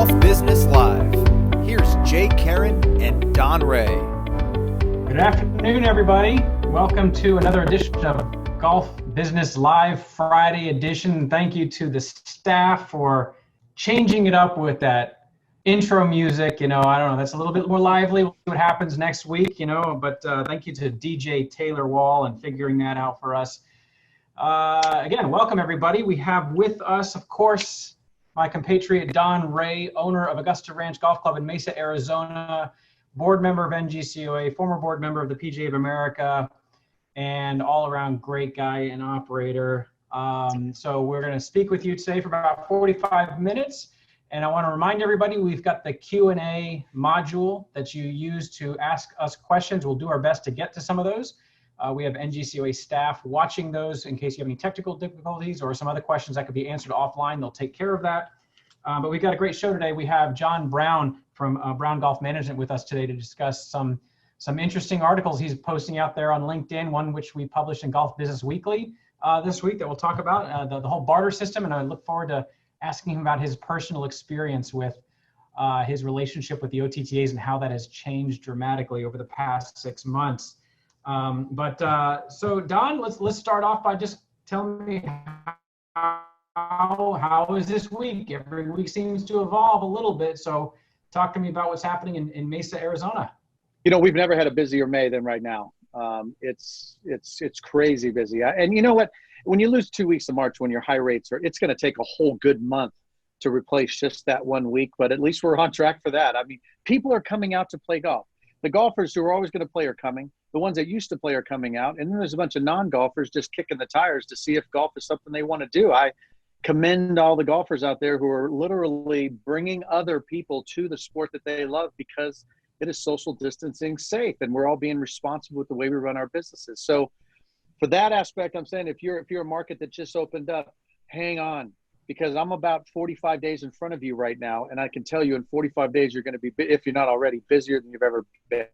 Golf Business Live. Here's Jay, Karen, and Don Rea. Good afternoon, everybody. Welcome to another edition of Golf Business Live Friday edition. Thank you to the staff for changing it up with that intro music. I don't know, that's a little bit more lively. We'll see what happens next week, but thank you to DJ Taylor Wall and figuring that out for us. Again, welcome everybody. We have with us, of course, my compatriot Don Rea, owner of Augusta Ranch Golf Club in Mesa, Arizona, board member of NGCOA, former board member of the PGA of America, and all-around great guy and operator. So we're going to speak with you today for about 45 minutes. And I want to remind everybody, we've got the Q&A module that you use to ask us questions. We'll do our best to get to some of those. We have NGCOA staff watching those in case you have any technical difficulties or some other questions that could be answered offline. They'll take care of that. But we've got a great show today. We have John Brown from Brown Golf Management with us today to discuss some interesting articles he's posting out there on LinkedIn, one which we published in Golf Business Weekly this week that we'll talk about, the whole barter system. And I look forward to asking him about his personal experience with his relationship with the OTTAs and how that has changed dramatically over the past 6 months. So Don, let's start off by just telling me how is this week? Every week seems to evolve a little bit. So talk to me about what's happening in Mesa, Arizona. We've never had a busier May than right now. It's crazy busy. And you know what? When you lose 2 weeks of March, when your high rates it's going to take a whole good month to replace just that 1 week. But at least we're on track for that. I mean, people are coming out to play golf. The golfers who are always going to play are coming. The ones that used to play are coming out. And then there's a bunch of non-golfers just kicking the tires to see if golf is something they want to do. I commend all the golfers out there who are literally bringing other people to the sport that they love because it is social distancing safe and we're all being responsible with the way we run our businesses. So for that aspect, I'm saying if you're a market that just opened up, hang on, because I'm about 45 days in front of you right now. And I can tell you in 45 days, you're going to be, if you're not already, busier than you've ever been.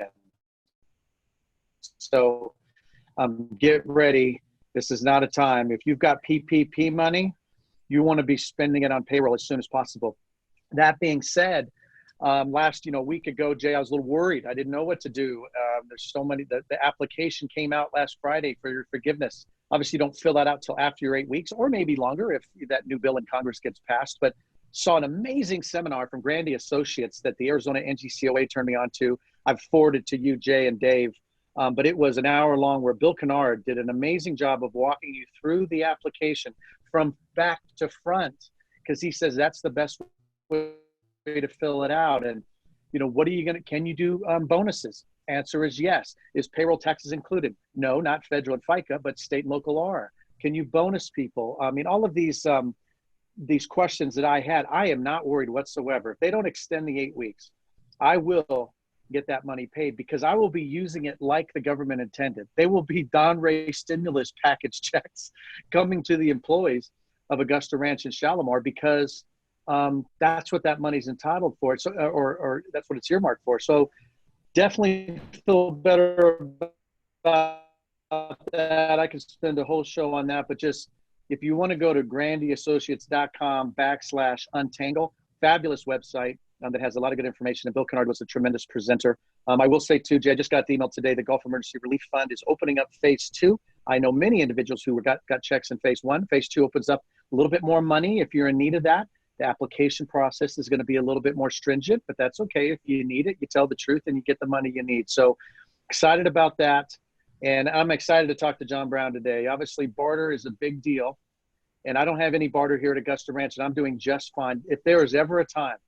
So get ready. This is not a time. If you've got PPP money, you want to be spending it on payroll as soon as possible. That being said, last week ago, Jay, I was a little worried. I didn't know what to do. There's so many. The application came out last Friday for your forgiveness. Obviously, you don't fill that out till after your 8 weeks, or maybe longer if that new bill in Congress gets passed. But saw an amazing seminar from Grandy Associates that the Arizona NGCOA turned me on to. I've forwarded to you, Jay and Dave. But it was an hour long where Bill Kennard did an amazing job of walking you through the application from back to front, because he says that's the best way to fill it out. And, what are you going to, can you do bonuses? Answer is yes. Is payroll taxes included? No, not federal and FICA, but state and local are. Can you bonus people? I mean, all of these questions that I had, I am not worried whatsoever. If they don't extend the 8 weeks, I will get that money paid because I will be using it like the government intended. They will be Don Rea stimulus package checks coming to the employees of Augusta Ranch and Shalimar because that's what that money's entitled for. So, or that's what it's earmarked for. So definitely feel better about that. I could spend a whole show on that, but just if you want to go to grandyassociates.com/untangle, fabulous website. That has a lot of good information. And Bill Kennard was a tremendous presenter. I will say too, Jay, I just got the email today. The Gulf Emergency Relief Fund is opening up phase 2. I know many individuals who got checks in phase 1. Phase 2 opens up a little bit more money if you're in need of that. The application process is going to be a little bit more stringent, but that's okay. If you need it, you tell the truth and you get the money you need. So excited about that. And I'm excited to talk to John Brown today. Obviously, barter is a big deal. And I don't have any barter here at Augusta Ranch, and I'm doing just fine. If there is ever a time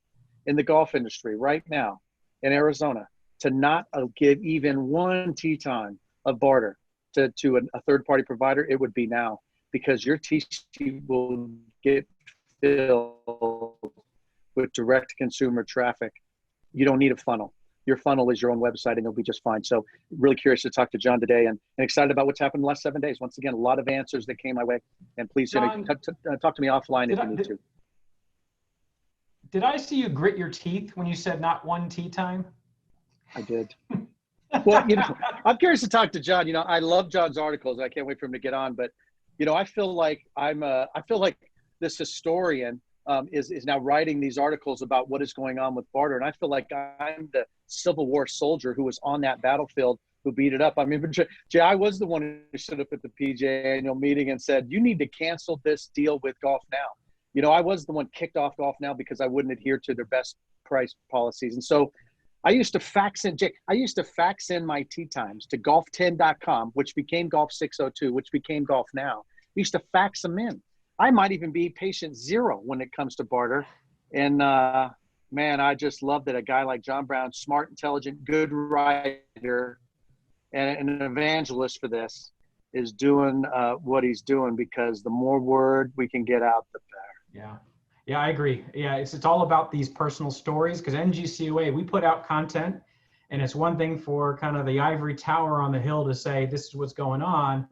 in the golf industry right now in Arizona to not give even one tee time of barter to a third-party provider, it would be now, because your tee sheet will get filled with direct-to-consumer traffic. You don't need a funnel. Your funnel is your own website, and you'll be just fine. So really curious to talk to John today and excited about what's happened in the last 7 days. Once again, a lot of answers that came my way. And please John, talk to me offline if you need to. Did I see you grit your teeth when you said not one tee time? I did. Well, I'm curious to talk to John. I love John's articles. I can't wait for him to get on. But, I feel like I feel like this historian is now writing these articles about what is going on with Barter. And I feel like I'm the Civil War soldier who was on that battlefield who beat it up. I mean, Jay, I was the one who stood up at the PGA annual meeting and said, you need to cancel this deal with Golf Now. You know, I was the one kicked off Golf Now because I wouldn't adhere to their best price policies. And so I used to fax in my tee times to golf10.com, which became Golf 602, which became Golf Now. I used to fax them in. I might even be patient zero when it comes to Barter. And man, I just love that a guy like John Brown, smart, intelligent, good writer, and an evangelist for this, is doing what he's doing, because the more word we can get out, the better. Yeah, I agree. Yeah, it's all about these personal stories, because NGCOA, we put out content, and it's one thing for kind of the ivory tower on the hill to say this is what's going on,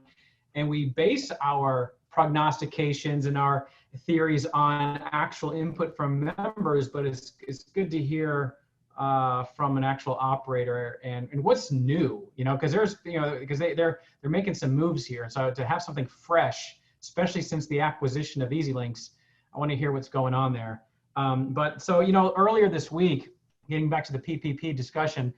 and we base our prognostications and our theories on actual input from members, but it's good to hear from an actual operator and what's new, you know, because there's, you know, because they're making some moves here. And so to have something fresh, especially since the acquisition of EasyLinks, I want to hear what's going on there. But so, you know, earlier this week, getting back to the PPP discussion,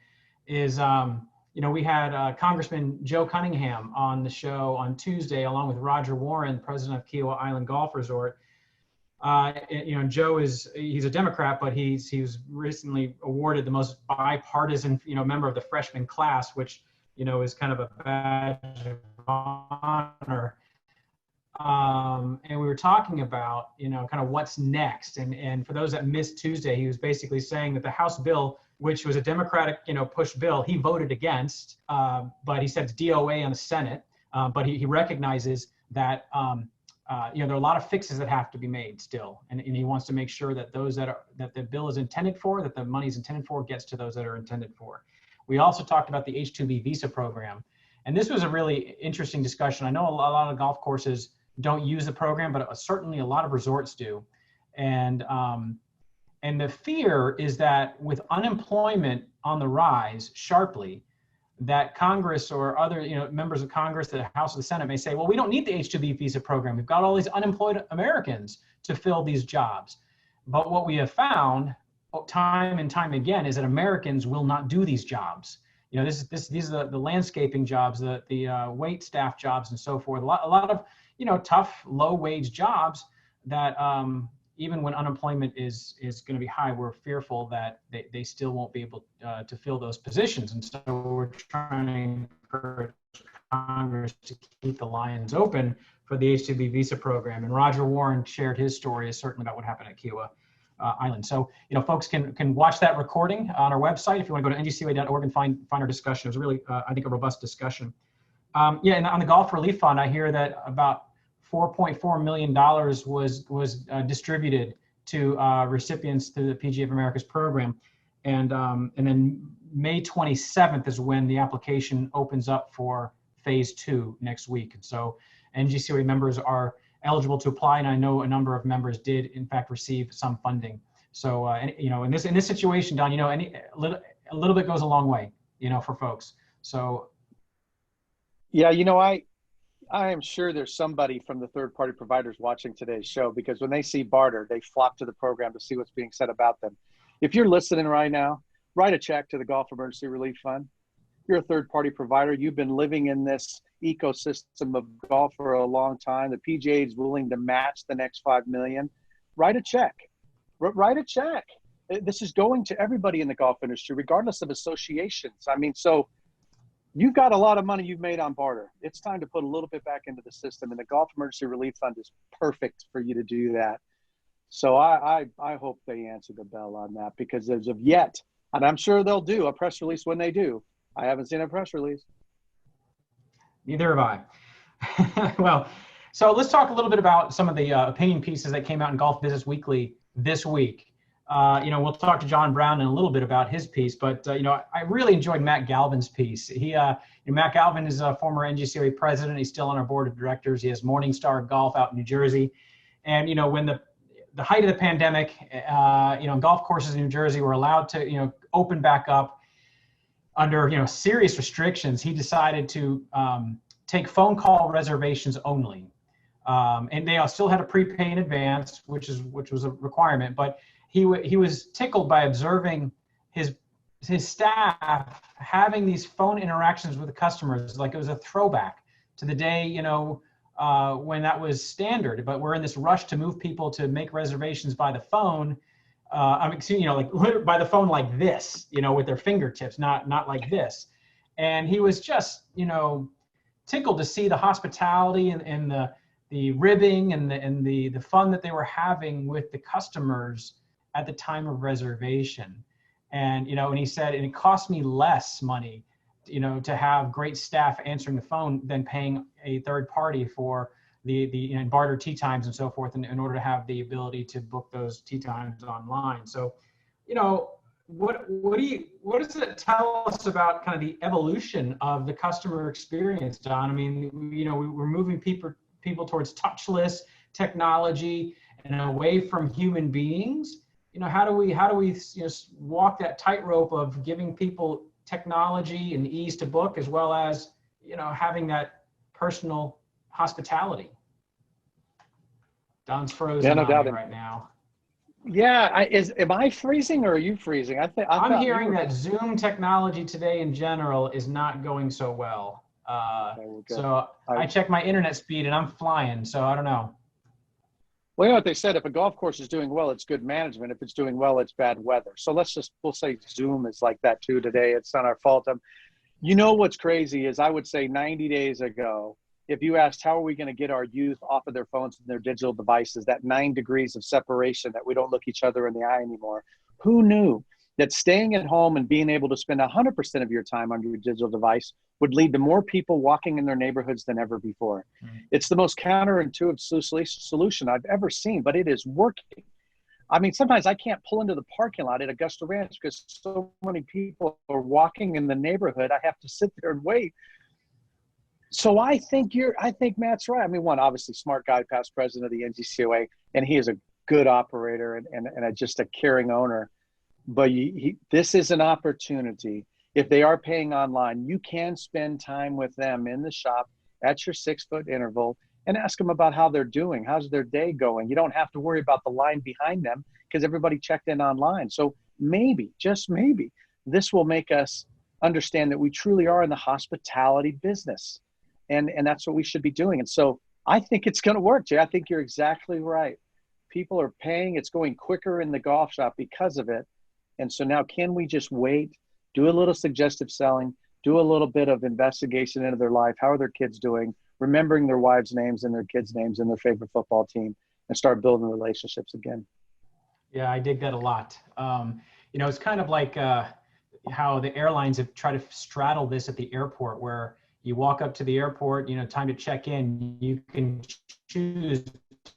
is, you know, we had Congressman Joe Cunningham on the show on Tuesday, along with Roger Warren, president of Kiowa Island Golf Resort. You know, Joe he's a Democrat, but he was recently awarded the most bipartisan, you know, member of the freshman class, which, you know, is kind of a badge of honor. And we were talking about, you know, kind of what's next. And for those that missed Tuesday, he was basically saying that the House bill, which was a Democratic, you know, push bill, he voted against, but he said it's DOA on the Senate. But he recognizes that, you know, there are a lot of fixes that have to be made still. And he wants to make sure that those that the bill is intended for, that the money is intended for, gets to those that are intended for. We also talked about the H-2B visa program. And this was a really interesting discussion. I know a lot of golf courses don't use the program, but certainly a lot of resorts do. And the fear is that with unemployment on the rise sharply, that Congress or other, you know, members of Congress, the House or the Senate may say, well, we don't need the H-2B visa program. We've got all these unemployed Americans to fill these jobs. But what we have found time and time again is that Americans will not do these jobs. You know, these are the landscaping jobs, the wait staff jobs, and so forth. A lot of, you know, tough, low-wage jobs that even when unemployment is going to be high, we're fearful that they still won't be able to fill those positions. And so we're trying to encourage Congress to keep the lines open for the H-2B visa program. And Roger Warren shared his story certainly about what happened at Kiowa Island. So, you know, folks can watch that recording on our website. If you want to go to ngcoa.org and find our discussion. It was really, I think, a robust discussion. Yeah, and on the Golf Relief Fund, I hear that about $4.4 million was distributed to recipients through the PGA of America's program. And then May 27th is when the application opens up for phase 2 next week. And so NGCOA members are eligible to apply, and I know a number of members did in fact receive some funding. So you know, in this situation, Don, you know, a little bit goes a long way, you know, for folks. So yeah, you know, I am sure there's somebody from the third-party providers watching today's show, because when they see Barter, they flock to the program to see what's being said about them. If you're listening right now, write a check to the Golf Emergency Relief Fund. You're a third-party provider. You've been living in this ecosystem of golf for a long time. The PGA is willing to match the next $5 million. Write a check. Write a check. This is going to everybody in the golf industry, regardless of associations. I mean, so you've got a lot of money you've made on Barter. It's time to put a little bit back into the system, and the Golf Emergency Relief Fund is perfect for you to do that. So I hope they answer the bell on that, because as of yet, and I'm sure they'll do a press release when they do. I haven't seen a press release. Neither have I. Well, so let's talk a little bit about some of the opinion pieces that came out in Golf Business Weekly this week. You know, we'll talk to John Brown in a little bit about his piece, but you know, I really enjoyed Matt Galvin's piece. Matt Galvin is a former NGCOA president. He's still on our board of directors. He has Morningstar Golf out in New Jersey, and you know, when the height of the pandemic, you know, golf courses in New Jersey were allowed to, you know, open back up under, you know, serious restrictions, he decided to take phone call reservations only. And they all still had to prepay in advance, which was a requirement. But he was tickled by observing his staff having these phone interactions with the customers, like it was a throwback to the day, when that was standard. But we're in this rush to move people to make reservations by the phone. Like by the phone like this, with their fingertips, not like this. And he was just, tickled to see the hospitality and the ribbing and the fun that they were having with the customers at the time of reservation. And, and he said, and it cost me less money, to have great staff answering the phone than paying a third party for the barter tea times and so forth in order to have the ability to book those tea times online. So, what does it tell us about kind of the evolution of the customer experience, Don? I mean, we're moving people towards touchless technology and away from human beings. How do we walk that tightrope of giving people technology and ease to book, as well as having that personal hospitality? Don's frozen on me right now. Yeah, am I freezing or are you freezing? I'm hearing that Zoom technology today in general is not going so well. So I checked my internet speed and I'm flying. So I don't know. Well, what they said, if a golf course is doing well, it's good management. If it's doing well, it's bad weather. So we'll say Zoom is like that too today. It's not our fault. What's crazy is I would say 90 days ago, if you asked how are we going to get our youth off of their phones and their digital devices, that 9 degrees of separation that we don't look each other in the eye anymore, who knew that staying at home and being able to spend 100% of your time on your digital device would lead to more people walking in their neighborhoods than ever before? Mm-hmm. It's the most counterintuitive solution I've ever seen, but it is working. I mean, sometimes I can't pull into the parking lot at Augusta Ranch because so many people are walking in the neighborhood. I have to sit there and wait. So I think Matt's right. I mean, one, obviously smart guy, past president of the NGCOA, and he is a good operator and just a caring owner. But this is an opportunity. If they are paying online, you can spend time with them in the shop at your 6-foot interval and ask them about how they're doing. How's their day going? You don't have to worry about the line behind them because everybody checked in online. So maybe, just maybe, this will make us understand that we truly are in the hospitality business. And that's what we should be doing. And so I think it's going to work, Jay. I think you're exactly right. People are paying. It's going quicker in the golf shop because of it. And so now can we just wait, do a little suggestive selling, do a little bit of investigation into their life? How are their kids doing? Remembering their wives' names and their kids' names and their favorite football team, and start building relationships again. Yeah, I dig that a lot. It's kind of like how the airlines have tried to straddle this at the airport, where you walk up to the airport, time to check in, you can choose,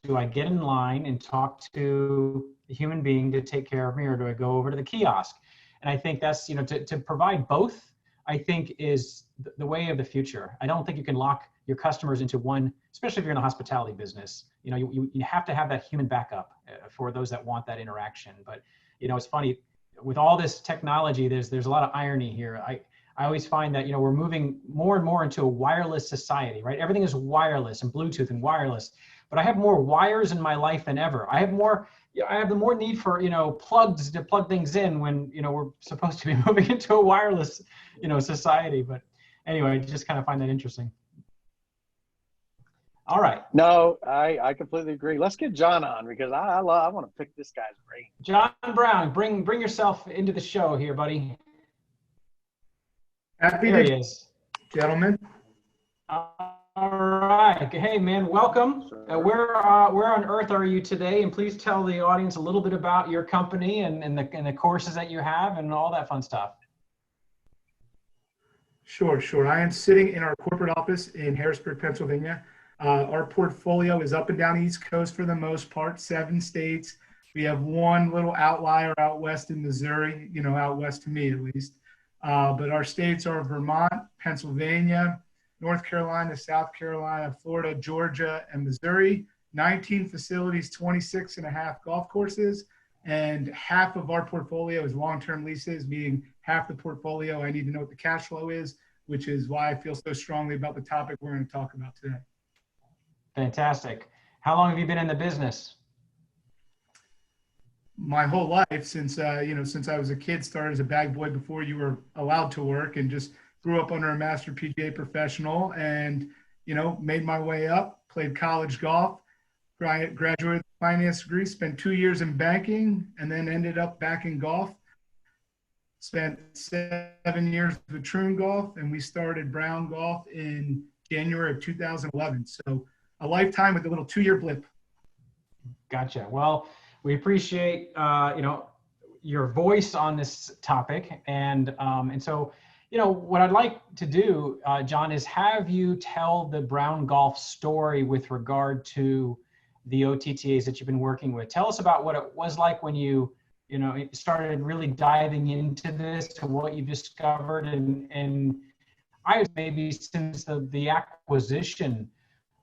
do I get in line and talk to the human being to take care of me, or do I go over to the kiosk? And I think that's, to provide both, I think is the way of the future. I don't think you can lock your customers into one, especially if you're in the hospitality business. You have to have that human backup for those that want that interaction. But, it's funny, with all this technology, there's a lot of irony here. I always find that, we're moving more and more into a wireless society, right? Everything is wireless and Bluetooth and wireless, but I have more wires in my life than ever. I have the more need for, plugs to plug things in when, we're supposed to be moving into a wireless, society. But anyway, just kind of find that interesting. All right. No, I completely agree. Let's get John on, because I want to pick this guy's brain. John Brown, bring yourself into the show here, buddy. Happy there to, he is. Gentlemen. All right. Hey, man, welcome. Where on earth are you today? And please tell the audience a little bit about your company and the courses that you have and all that fun stuff. Sure. I am sitting in our corporate office in Harrisburg, Pennsylvania. Our portfolio is up and down the East Coast for the most part, 7 states. We have one little outlier out west in Missouri, out west to me at least. But our states are Vermont, Pennsylvania, North Carolina, South Carolina, Florida, Georgia, and Missouri. 19 facilities, 26 and a half golf courses, and half of our portfolio is long-term leases, meaning half the portfolio I need to know what the cash flow is, which is why I feel so strongly about the topic we're going to talk about today. Fantastic. How long have you been in the business? My whole life, since since I was a kid, started as a bag boy before you were allowed to work, and just grew up under a master PGA professional, and made my way up. Played college golf, graduated with a finance degree, spent 2 years in banking, and then ended up back in golf. Spent 7 years with Troon Golf, and we started Brown Golf in January of 2011. So a lifetime with a little 2-year blip. Gotcha. Well, we appreciate your voice on this topic, and so what I'd like to do, John, is have you tell the Brown Golf story with regard to the OTTAs that you've been working with. Tell us about what it was like when you started really diving into this, to what you discovered, and I was maybe since the acquisition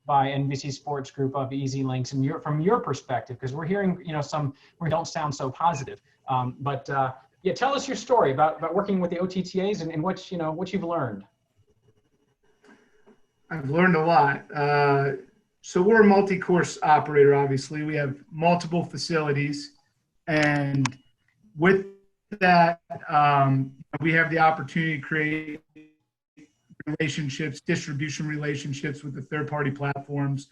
by NBC Sports Group of Easy Links, and from your perspective, because we're hearing some where don't sound so positive. Yeah, tell us your story about working with the OTTAs and what you've learned. I've learned a lot. So we're a multi-course operator. Obviously, we have multiple facilities, and with that, we have the opportunity to create relationships, distribution relationships with the third-party platforms.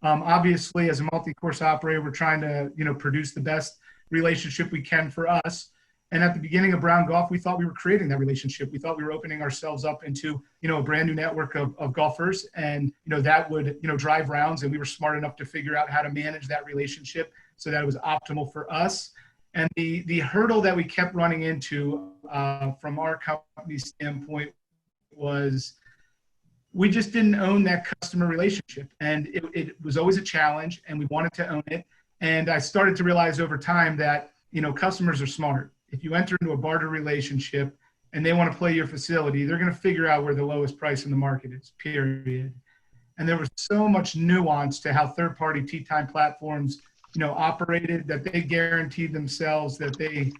Obviously, as a multi-course operator, we're trying to produce the best relationship we can for us. And at the beginning of Brown Golf, we thought we were creating that relationship. We thought we were opening ourselves up into a brand new network of golfers, and that would drive rounds. And we were smart enough to figure out how to manage that relationship so that it was optimal for us. And the hurdle that we kept running into from our company standpoint was we just didn't own that customer relationship, and it was always a challenge, and we wanted to own it. And I started to realize over time that customers are smart. If you enter into a barter relationship and they want to play your facility, they're going to figure out where the lowest price in the market is, period. And there was so much nuance to how third-party tee time platforms operated, that they guaranteed themselves that they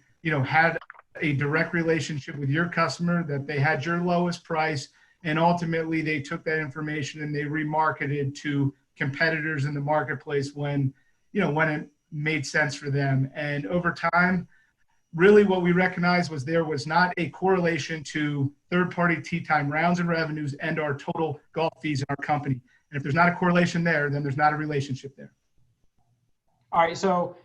had a direct relationship with your customer, that they had your lowest price, and ultimately they took that information and they remarketed to competitors in the marketplace when it made sense for them. And over time, really what we recognized was there was not a correlation to third-party tee time rounds and revenues and our total golf fees in our company. And if there's not a correlation there, then there's not a relationship there. All right, so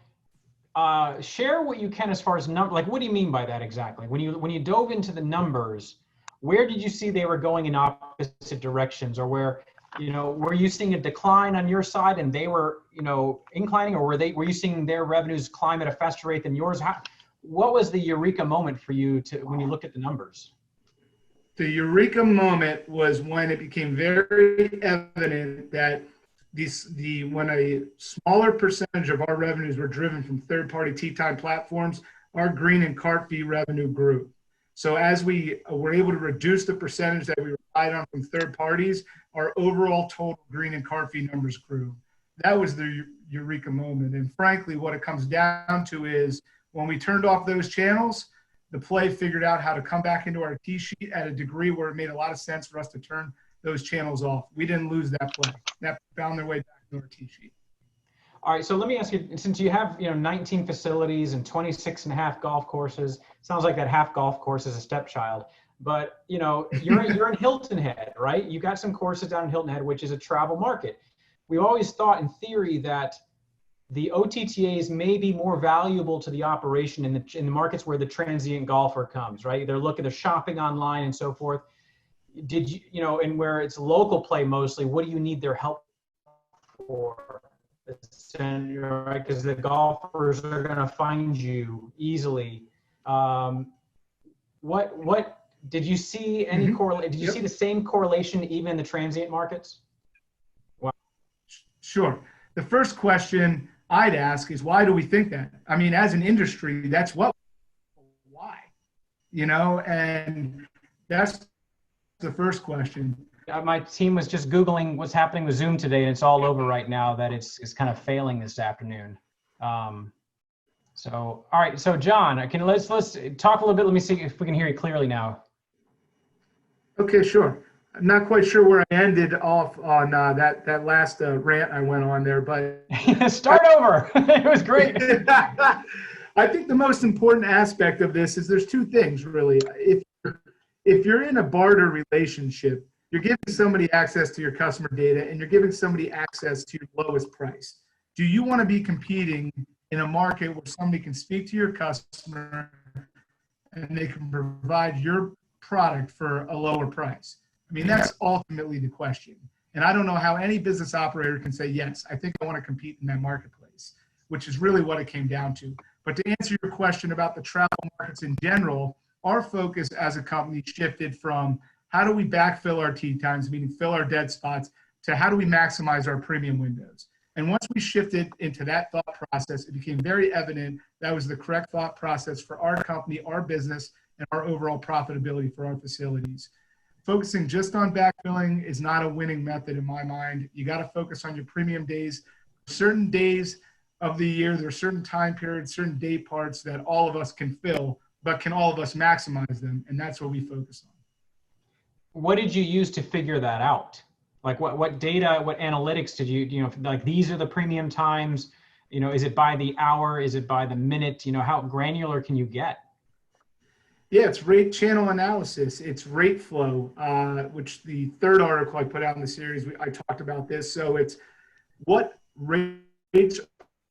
share what you can as far as number. Like, what do you mean by that exactly? When you dove into the numbers, where did you see they were going in opposite directions, or where were you seeing a decline on your side and they were inclining, or were you seeing their revenues climb at a faster rate than yours? What was the eureka moment for you when you looked at the numbers? The eureka moment was when it became very evident that when a smaller percentage of our revenues were driven from third-party tee time platforms, our green and cart fee revenue grew. So as we were able to reduce the percentage that we relied on from third parties, our overall total green and cart fee numbers grew. That was the eureka moment. And frankly, what it comes down to is when we turned off those channels, the play figured out how to come back into our tee sheet at a degree where it made a lot of sense for us to turn those channels off. We didn't lose that play. That found their way back to our tee sheet. All right, so let me ask you, since you have 19 facilities and 26 and a half golf courses, sounds like that half golf course is a stepchild, but you're in Hilton Head, right? You got some courses down in Hilton Head, which is a travel market. We always thought in theory that the OTTAs may be more valuable to the operation in the markets where the transient golfer comes, right? They're shopping online and so forth. Did you, and where it's local play mostly, what do you need their help for? Right, because the golfers are going to find you easily. What did you see any correlation? Did you see the same correlation even in the transient markets? Wow. Sure. The first question I'd ask is, why do we think that? I mean, as an industry, that's why, and that's the first question. My team was just Googling what's happening with Zoom today, and it's all over right now that it's kind of failing this afternoon. So, all right. So John, let's talk a little bit. Let me see if we can hear you clearly now. Okay, sure. I'm not quite sure where I ended off on that last rant I went on there, but Start over. It was great. I think the most important aspect of this is there's two things really. If you're in a barter relationship, you're giving somebody access to your customer data and you're giving somebody access to your lowest price. Do you want to be competing in a market where somebody can speak to your customer and they can provide your product for a lower price? I mean, that's ultimately the question. And I don't know how any business operator can say, yes, I think I want to compete in that marketplace, which is really what it came down to. But to answer your question about the travel markets in general, our focus as a company shifted from how do we backfill our tee times, meaning fill our dead spots, to how do we maximize our premium windows. And once we shifted into that thought process, it became very evident that was the correct thought process for our company, our business, and our overall profitability for our facilities. Focusing just on backfilling is not a winning method in my mind. You got to focus on your premium days. Certain days of the year, there are certain time periods, certain day parts that all of us can fill, but can all of us maximize them? And that's what we focus on. What did you use to figure that out? Like what data, what analytics did you like these are the premium times, is it by the hour? Is it by the minute? How granular can you get? Yeah, it's rate channel analysis. It's rate flow, which the third article I put out in the series, I talked about this. So it's what rates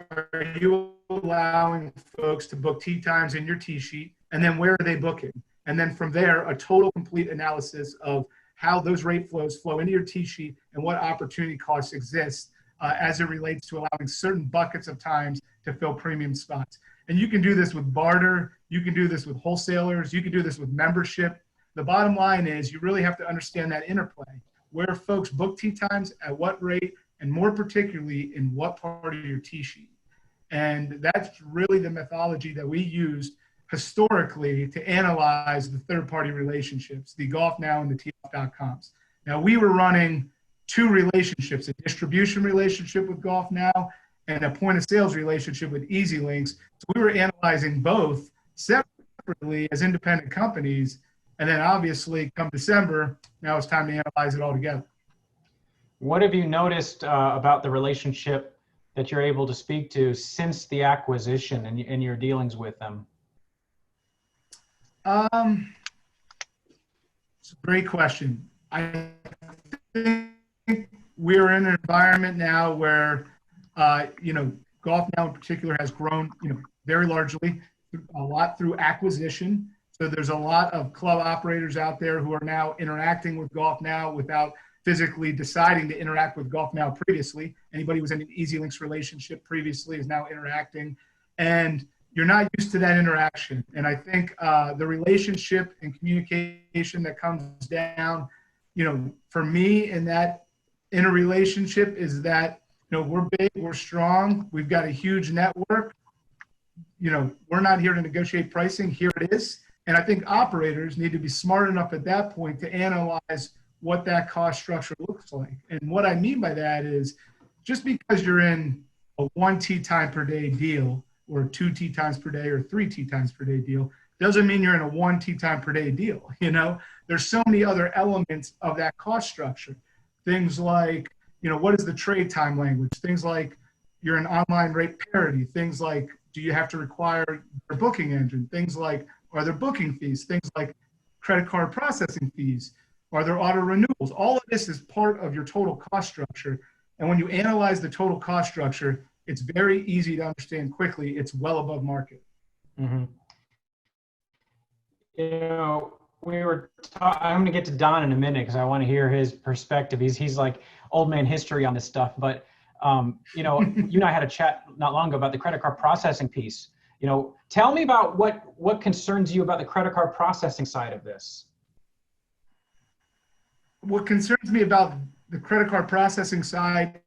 are you allowing folks to book tee times in your tee sheet, and then where are they booking? And then from there, a total complete analysis of how those rate flows flow into your tee sheet and what opportunity costs exist as it relates to allowing certain buckets of times to fill premium spots. And you can do this with barter. You can do this with wholesalers. You can do this with membership. The bottom line is you really have to understand that interplay, where folks book tee times, at what rate, and more particularly in what part of your tee sheet. And that's really the methodology that we used historically to analyze the third-party relationships, the GolfNow and the TeeOff.coms. Now, we were running two relationships, a distribution relationship with GolfNow and a point-of-sales relationship with EasyLinks. So we were analyzing both separately as independent companies, and then obviously come December, now it's time to analyze it all together. What have you noticed about the relationship that you're able to speak to since the acquisition and your dealings with them? It's a great question. I think we're in an environment now where, GolfNow in particular has grown, very largely, a lot through acquisition. So there's a lot of club operators out there who are now interacting with GolfNow without physically deciding to interact with GolfNow previously. Anybody who was in an EasyLinks relationship previously is now interacting. And you're not used to that interaction. And I think the relationship and communication that comes down, for me in a relationship is that, we're big, we're strong, we've got a huge network. We're not here to negotiate pricing, here it is. And I think operators need to be smart enough at that point to analyze what that cost structure looks like. And what I mean by that is just because you're in a 1 tee time per day deal, or 2 tee times per day or 3 tee times per day deal, doesn't mean you're in a 1 tee time per day deal. There's so many other elements of that cost structure. Things like, what is the trade time language? Things like you're an online rate parity. Things like, do you have to require your booking engine? Things like, are there booking fees? Things like credit card processing fees. Are there auto renewals? All of this is part of your total cost structure. And when you analyze the total cost structure, it's very easy to understand quickly. It's well above market. Mm-hmm. I'm going to get to Don in a minute because I want to hear his perspective. He's like old man history on this stuff. But, you and I had a chat not long ago about the credit card processing piece. Tell me about what concerns you about the credit card processing side of this. What concerns me about the credit card processing side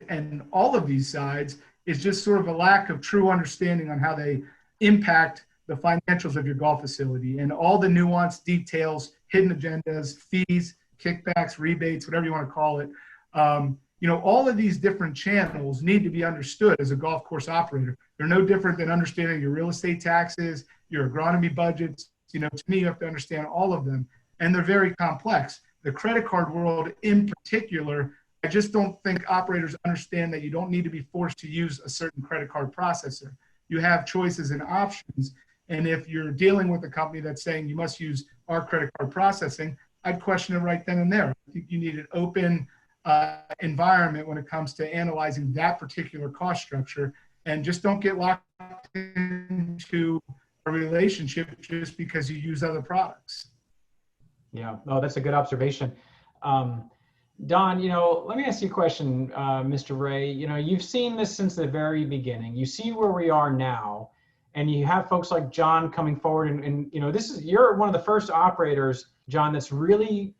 and all of these sides is just sort of a lack of true understanding on how they impact the financials of your golf facility and all the nuanced details, hidden agendas, fees, kickbacks, rebates, whatever you want to call it. All of these different channels need to be understood as a golf course operator. They're no different than understanding your real estate taxes, your agronomy budgets. To me, you have to understand all of them, and they're very complex. the credit card world in particular, I just don't think operators understand that you don't need to be forced to use a certain credit card processor. You have choices and options. And if you're dealing with a company that's saying you must use our credit card processing, I'd question it right then and there. I think you need an open environment when it comes to analyzing that particular cost structure, and just don't get locked into a relationship just because you use other products. Yeah, oh, that's a good observation. Don, let me ask you a question, Mr. Rea. You've seen this since the very beginning. You see where we are now, and you have folks like John coming forward, and you're one of the first operators, John, that's really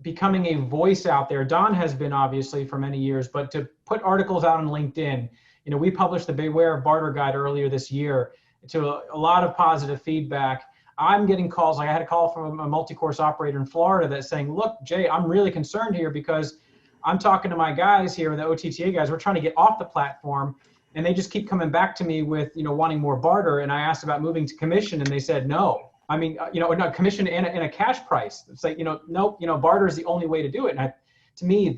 becoming a voice out there. Don has been obviously for many years, but to put articles out on LinkedIn, we published the Beware of Barter guide earlier this year to a lot of positive feedback. I'm getting calls. Like I had a call from a multi-course operator in Florida that's saying, look, Jay, I'm really concerned here because I'm talking to my guys here, the OTTA guys, we're trying to get off the platform, and they just keep coming back to me with, wanting more barter. And I asked about moving to commission, and they said, no. I mean, not commission and a cash price. It's like, nope, barter is the only way to do it. And to me,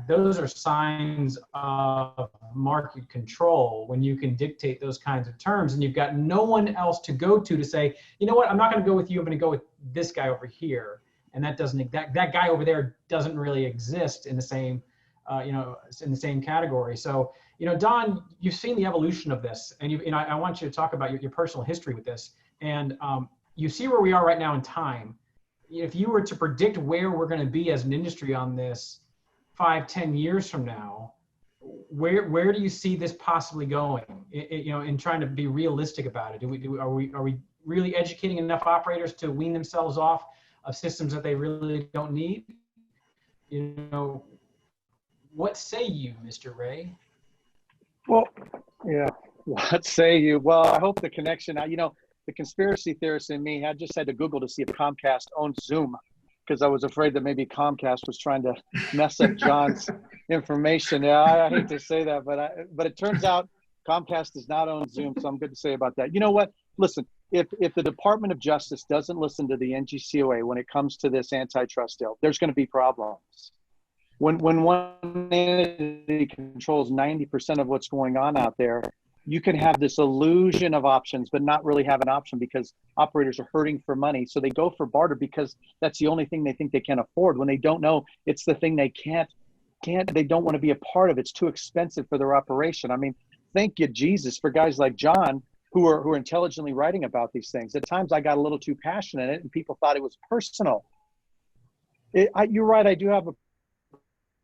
those are signs of market control when you can dictate those kinds of terms, and you've got no one else to go to say, you know what, I'm not going to go with you. I'm going to go with this guy over here, and that guy over there doesn't really exist in the same, in the same category. So, Don, you've seen the evolution of this, and I want you to talk about your personal history with this, and you see where we are right now in time. If you were to predict where we're going to be as an industry on this 5-10 years from now, where do you see this possibly going? In trying to be realistic about it, are we really educating enough operators to wean themselves off of systems that they really don't need? What say you, Mr. Rea? Well, yeah. What say you? Well, I hope the connection. The conspiracy theorist in me had just had to Google to see if Comcast owned Zoom, because I was afraid that maybe Comcast was trying to mess up John's information. Yeah, I hate to say that, but it turns out Comcast does not own Zoom, so I'm good to say about that. You know what? Listen, if the Department of Justice doesn't listen to the NGCOA when it comes to this antitrust deal, there's going to be problems. When one entity controls 90% of what's going on out there, you can have this illusion of options, but not really have an option because operators are hurting for money. So they go for barter because that's the only thing they think they can afford, when they don't know it's the thing they they don't want to be a part of. It's too expensive for their operation. I mean, thank you, Jesus, for guys like John who are intelligently writing about these things. At times I got a little too passionate in it and people thought it was personal. You're right, I do have a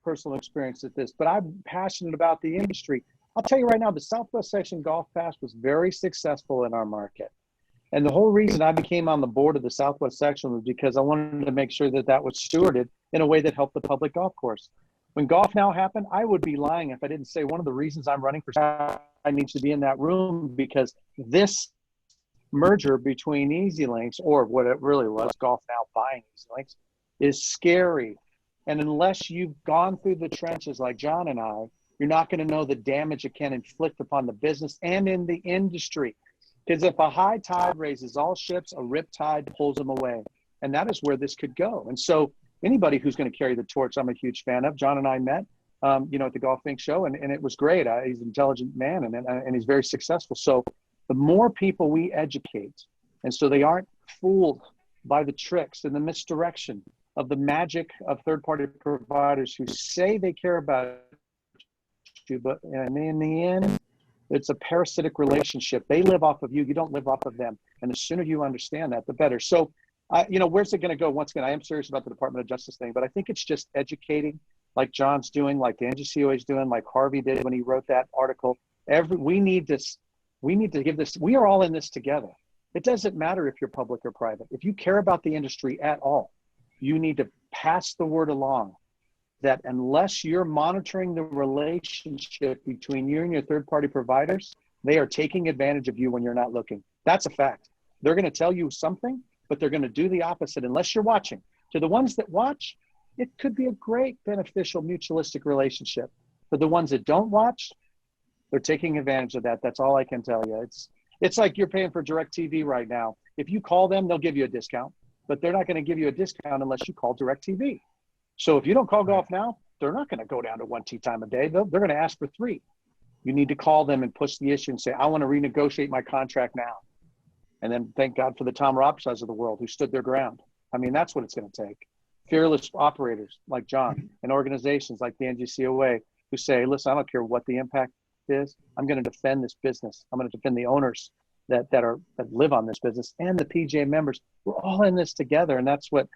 personal experience with this, but I'm passionate about the industry. I'll tell you right now, the Southwest Section Golf Pass was very successful in our market. And the whole reason I became on the board of the Southwest Section was because I wanted to make sure that was stewarded in a way that helped the public golf course. When Golf Now happened, I would be lying if I didn't say one of the reasons I'm running for I need to be in that room, because this merger between EasyLinks, or what it really was, Golf Now buying EasyLinks, is scary. And unless you've gone through the trenches like John and I, you're not going to know the damage it can inflict upon the business and in the industry. Because if a high tide raises all ships, a rip tide pulls them away. And that is where this could go. And so anybody who's going to carry the torch, I'm a huge fan of. John and I met, at the Golf Inc. show, and it was great. He's an intelligent man, and he's very successful. So the more people we educate, and so they aren't fooled by the tricks and the misdirection of the magic of third-party providers who say they care about you, but in the end, it's a parasitic relationship. They live off of you. You don't live off of them. And the sooner you understand that, the better. So, where's it going to go? Once again, I am serious about the Department of Justice thing, but I think it's just educating, like John's doing, like the NGCOA is doing, like Harvey did when he wrote that article. We need to give this. We are all in this together. It doesn't matter if you're public or private. If you care about the industry at all, you need to pass the word along that unless you're monitoring the relationship between you and your third-party providers, they are taking advantage of you when you're not looking. That's a fact. They're going to tell you something, but they're going to do the opposite unless you're watching. To the ones that watch, it could be a great beneficial mutualistic relationship. For the ones that don't watch, they're taking advantage of that. That's all I can tell you. It's like you're paying for DirecTV right now. If you call them, they'll give you a discount, but they're not going to give you a discount unless you call DirecTV. So if you don't call golf now, they're not going to go down to 1 tee time a day. They're going to ask for 3. You need to call them and push the issue and say, I want to renegotiate my contract now. And then thank God for the Tom Robsons of the world who stood their ground. I mean, that's what it's going to take. Fearless operators like John and organizations like the NGCOA who say, listen, I don't care what the impact is. I'm going to defend this business. I'm going to defend the owners that live on this business and the PGA members. We're all in this together. And that's what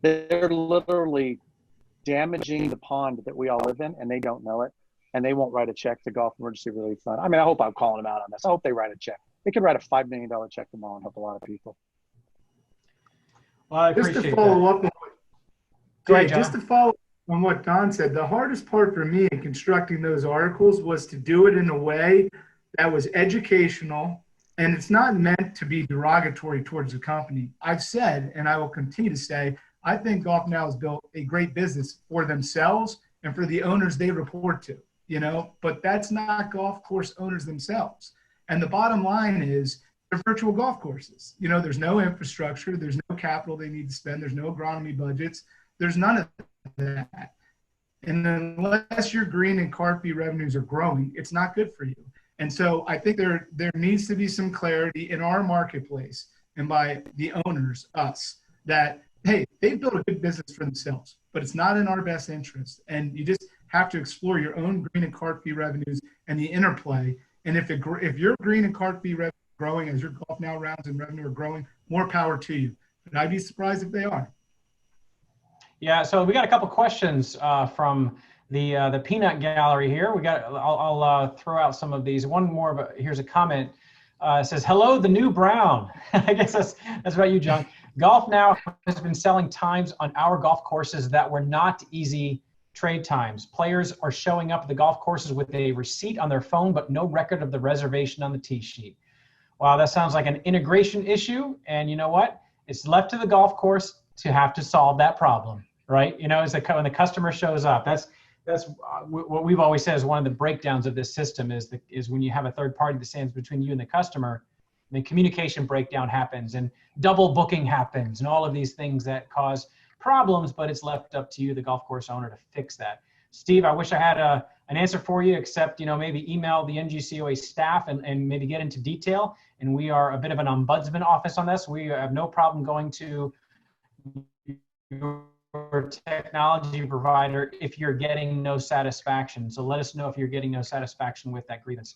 they're literally damaging the pond that we all live in, and they don't know it. And they won't write a check to Golf Emergency Relief Fund. I mean, I hope I'm calling them out on this. I hope they write a check. They could write a $5 million check tomorrow and help a lot of people. Well, I appreciate just to follow that. up on Go ahead, John. just to follow on what Don said, the hardest part for me in constructing those articles was to do it in a way that was educational, and it's not meant to be derogatory towards the company. I've said, and I will continue to say, I think Golf Now has built a great business for themselves and for the owners they report to, but that's not golf course owners themselves. And the bottom line is they're virtual golf courses. There's no infrastructure, there's no capital they need to spend, there's no agronomy budgets, there's none of that. And unless your green and cart fee revenues are growing, it's not good for you. And so I think there needs to be some clarity in our marketplace and by the owners, us, that hey, they built a good business for themselves, but it's not in our best interest. And you just have to explore your own green and cart fee revenues and the interplay. And if your green and cart fee revenue is growing as your Golf Now rounds and revenue are growing, more power to you. But I'd be surprised if they are. Yeah, so we got a couple questions from the peanut gallery here. I'll throw out some of these. One more, but here's a comment. It says, hello, the new brown. I guess that's about you, John. Golf Now has been selling times on our golf courses that were not easy trade times. Players are showing up at the golf courses with a receipt on their phone, but no record of the reservation on the tee sheet. Wow, that sounds like an integration issue. And you know what? It's left to the golf course to have to solve that problem, right? When the customer shows up, that's what we've always said is one of the breakdowns of this system is when you have a third party that stands between you and the customer, the communication breakdown happens and double booking happens and all of these things that cause problems, but it's left up to you, the golf course owner, to fix that. Steve, I wish I had an answer for you, except, maybe email the NGCOA staff and maybe get into detail. And we are a bit of an ombudsman office on this. We have no problem going to your technology provider if you're getting no satisfaction. So let us know if you're getting no satisfaction with that grievance.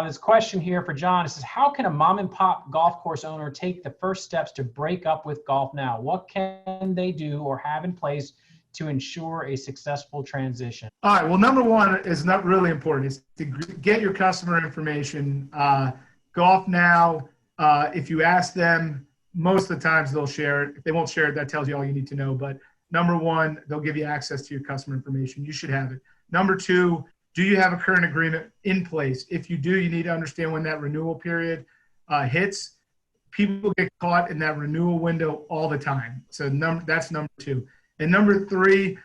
This question here for John, it says, how can a mom and pop golf course owner take the first steps to break up with Golf Now? What can they do or have in place to ensure a successful transition? All right, well, number one is not really important. Is to get your customer information. Golf Now, if you ask them, most of the times they'll share it. If they won't share it, that tells you all you need to know. But number one, they'll give you access to your customer information. You should have it. Number two, do you have a current agreement in place? If you do, you need to understand when that renewal period hits. People get caught in that renewal window all the time. So that's number two. And number three,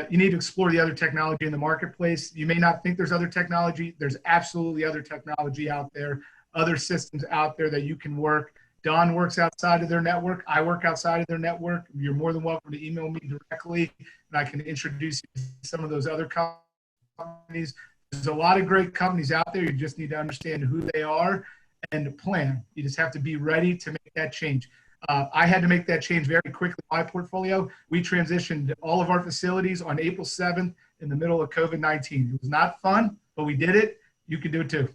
you need to explore the other technology in the marketplace. You may not think there's other technology. There's absolutely other technology out there, other systems out there that you can work. Don works outside of their network. I work outside of their network. You're more than welcome to email me directly, and I can introduce you to some of those other companies. There's a lot of great companies out there. You just need to understand who they are and plan. You just have to be ready to make that change. I had to make that change very quickly in my portfolio. We transitioned all of our facilities on April 7th in the middle of COVID-19. It was not fun, but we did it. You can do it too.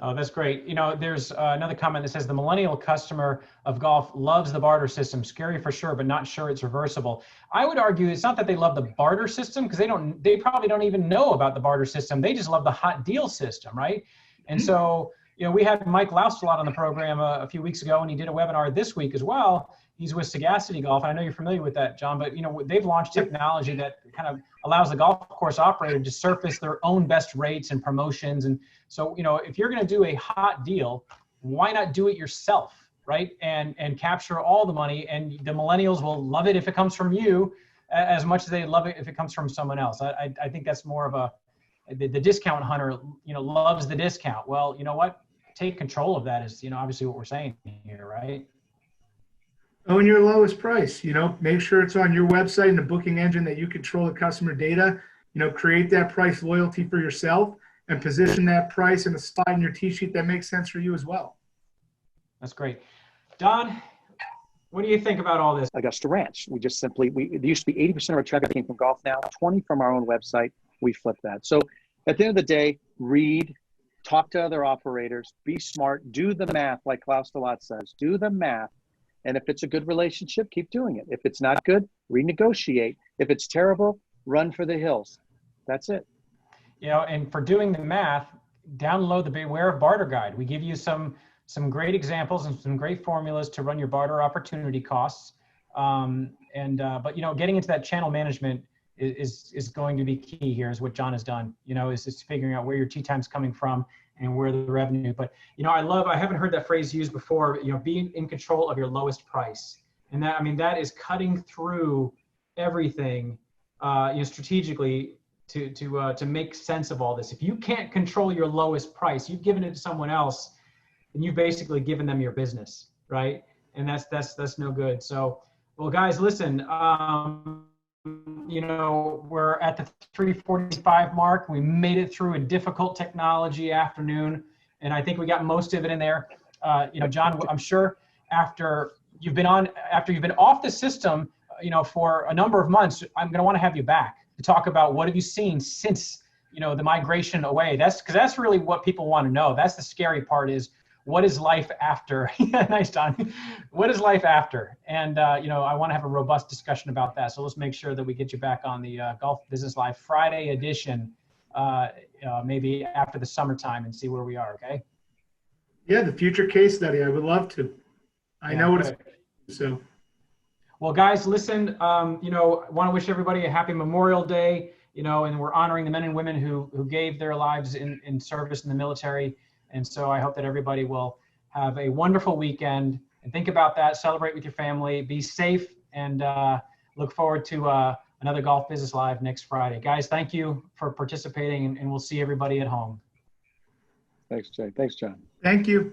Oh, that's great. There's another comment that says the millennial customer of golf loves the barter system. Scary for sure, but not sure it's reversible. I would argue it's not that they love the barter system, because they probably don't even know about the barter system. They just love the hot deal system, right? And so, we had Mike Laustelot on the program a few weeks ago, and he did a webinar this week as well. He's with Sagacity Golf. I know you're familiar with that, John, but they've launched technology that kind of allows the golf course operator to surface their own best rates and promotions. And so, if you're going to do a hot deal, why not do it yourself, right? And capture all the money, and the millennials will love it if it comes from you as much as they love it if it comes from someone else. I think that's more of the discount hunter, loves the discount. Well, you know what? Take control of that is, obviously what we're saying here, right? Own your lowest price. Make sure it's on your website and the booking engine that you control the customer data. Create that price loyalty for yourself and position that price in a spot in your T sheet that makes sense for you as well. That's great. Don, what do you think about all this? Augusta Ranch. We just simply, it used to be 80% of our traffic came from golf now, 20 from our own website. We flipped that. So at the end of the day, read, talk to other operators, be smart, do the math, like Klaus Delat says, do the math. And if it's a good relationship, keep doing it. If it's not good, renegotiate. If it's terrible, run for the hills. That's it. And for doing the math, download the Beware of Barter guide. We give you some great examples and some great formulas to run your barter opportunity costs. But getting into that channel management is going to be key here, is what John has done. Is just figuring out where your tee time's coming from and where the revenue. But I haven't heard that phrase used before. Being in control of your lowest price, and that is cutting through everything, strategically to make sense of all this. If you can't control your lowest price, you've given it to someone else, and you've basically given them your business, right? And that's no good. So, well, guys, listen. We're at the 3:45 mark. We made it through a difficult technology afternoon, and I think we got most of it in there. John, I'm sure after you've been off the system, for a number of months, I'm going to want to have you back to talk about what have you seen since, the migration away. That's really what people want to know. That's the scary part, is what is life after? Nice, Don. What is life after? And, I want to have a robust discussion about that. So let's make sure that we get you back on the Golf Business Live Friday edition, maybe after the summertime, and see where we are, okay? Yeah, the future case study. I would love to. I know what it's so. Well, guys, listen, I want to wish everybody a happy Memorial Day, and we're honoring the men and women who gave their lives in service in the military. And so I hope that everybody will have a wonderful weekend, and think about that, celebrate with your family, be safe, and look forward to another Golf Business Live next Friday. Guys, thank you for participating, and we'll see everybody at home. Thanks, Jay. Thanks, John. Thank you.